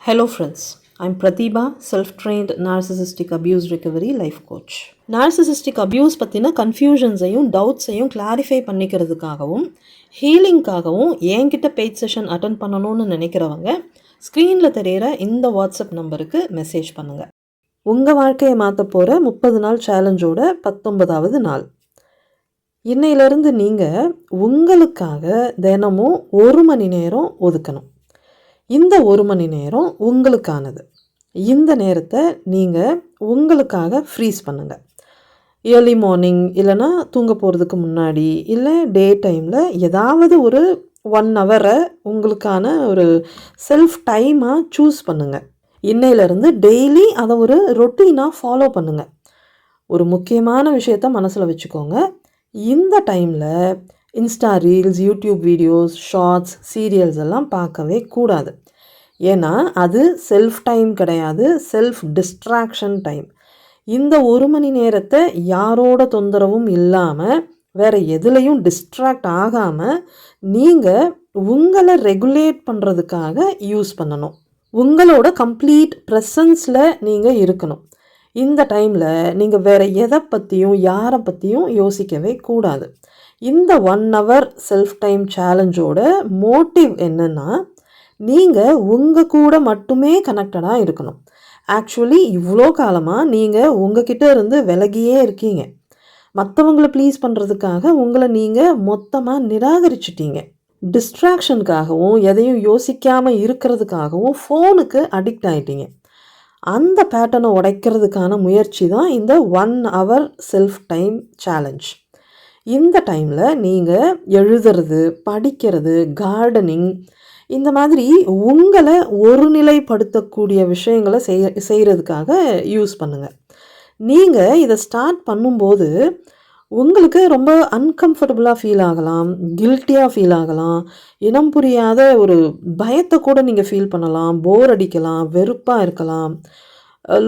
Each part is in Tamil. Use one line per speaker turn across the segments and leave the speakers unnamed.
Hello friends, I'm Pratibha, self-trained narcissistic abuse recovery life coach. Narcissistic abuse பற்றின கன்ஃபியூஷன்ஸையும் டவுட்ஸையும் கிளாரிஃபை பண்ணிக்கிறதுக்காகவும் ஹீலிங்காகவும் என்கிட்ட பெய்ட் செஷன் அட்டன் பண்ணணும்னு நினைக்கிறவங்க ஸ்க்ரீனில் தெரிகிற இந்த வாட்ஸ்அப் நம்பருக்கு மெசேஜ் பண்ணுங்கள். உங்கள் வாழ்க்கையை மாற்ற போகிற 30 நாள் சேலஞ்சோட 19வது நாள். இன்னையிலேருந்து நீங்கள் உங்களுக்காக தினமும் 1 மணி நேரம் ஒதுக்கணும். இந்த 1 மணி நேரம் உங்களுக்கானது. இந்த நேரத்தை நீங்கள் உங்களுக்காக ஃப்ரீஸ் பண்ணுங்கள். ஏர்லி மார்னிங் இல்லைனா தூங்க போகிறதுக்கு முன்னாடி இல்லை டே டைமில் ஏதாவது ஒரு 1 ஹவரை உங்களுக்கான ஒரு செல்ஃப் டைமாக சூஸ் பண்ணுங்கள். இன்னையிலேருந்து டெய்லி அதை ஒரு ரொட்டீனாக ஃபாலோ பண்ணுங்கள். ஒரு முக்கியமான விஷயத்த மனசில் வச்சுக்கோங்க. இந்த டைமில் insta reels, YouTube videos, shorts, serials எல்லாம் பார்க்கவே கூடாது. ஏன்னா அது செல்ஃப் டைம் கிடையாது, செல்ஃப் டிஸ்ட்ராக்ஷன் டைம். இந்த 1 மணி நேரத்தை யாரோட தொந்தரவும் இல்லாமல் வேறு எதுலேயும் டிஸ்ட்ராக்ட் ஆகாமல் நீங்கள் உங்களை ரெகுலேட் பண்ணுறதுக்காக யூஸ் பண்ணணும். உங்களோட கம்ப்ளீட் ப்ரெசன்ஸில் நீங்கள் இருக்கணும். இந்த டைமில் நீங்கள் வேறு எதை பற்றியும் யாரை பற்றியும் யோசிக்கவே கூடாது. இந்த 1 ஹவர் செல்ஃப் டைம் சேலஞ்சோட மோட்டிவ் என்னென்னா, நீங்கள் உங்கள் கூட மட்டுமே கனெக்டடாக இருக்கணும். ஆக்சுவலி இவ்வளோ காலமாக நீங்கள் உங்ககிட்ட இருந்து விலகியே இருக்கீங்க. மற்றவங்களை ப்ளீஸ் பண்ணுறதுக்காக உங்களை நீங்கள் மொத்தமாக நிராகரிச்சிட்டீங்க. டிஸ்ட்ராக்ஷனுக்காகவும் எதையும் யோசிக்காமல் இருக்கிறதுக்காகவும் ஃபோனுக்கு அடிக்ட் ஆகிட்டீங்க. அந்த பேட்டர்னை உடைக்கிறதுக்கான முயற்சி தான் இந்த 1 ஹவர் செல்ஃப் டைம் சேலஞ்ச். இந்த டைமில் நீங்கள் எழுதுறது, படிக்கிறது, கார்டனிங், இந்த மாதிரி உங்களை ஒருநிலைப்படுத்தக்கூடிய விஷயங்களை செய்கிறதுக்காக யூஸ் பண்ணுங்கள். நீங்கள் இதை ஸ்டார்ட் பண்ணும்போது உங்களுக்கு ரொம்ப அன்கம்ஃபர்டபுளாக ஃபீல் ஆகலாம், கில்ட்டியாக ஃபீல் ஆகலாம், இனம் புரியாத ஒரு பயத்தை கூட நீங்கள் ஃபீல் பண்ணலாம், போர் அடிக்கலாம், வெறுப்பாக இருக்கலாம்,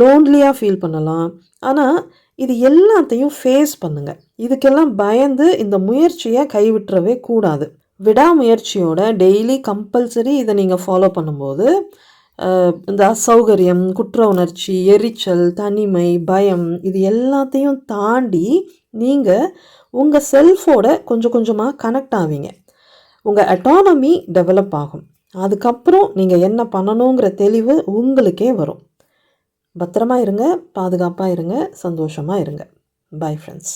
லோன்லியாக ஃபீல் பண்ணலாம். ஆனால் இது எல்லாத்தையும் ஃபேஸ் பண்ணுங்கள். இதுக்கெல்லாம் பயந்து இந்த முயற்சியை கைவிட்டுறவே கூடாது. விடாமுயற்சியோட டெய்லி கம்பல்சரி இதை நீங்கள் ஃபாலோ பண்ணும்போது இந்த அசௌகரியம், குற்ற உணர்ச்சி, எரிச்சல், தனிமை, பயம் இது எல்லாத்தையும் தாண்டி நீங்கள் உங்கள் செல்ஃபோட கொஞ்சம் கொஞ்சமாக கனெக்ட் ஆவீங்க. உங்கள் அட்டானமி டெவலப் ஆகும். அதுக்கப்புறம் நீங்கள் என்ன பண்ணணுங்கிற தெளிவு உங்களுக்கே வரும். பத்திரமா இருங்க, பாதுகாப்பாக இருங்க, சந்தோஷமாக இருங்க. Bye friends.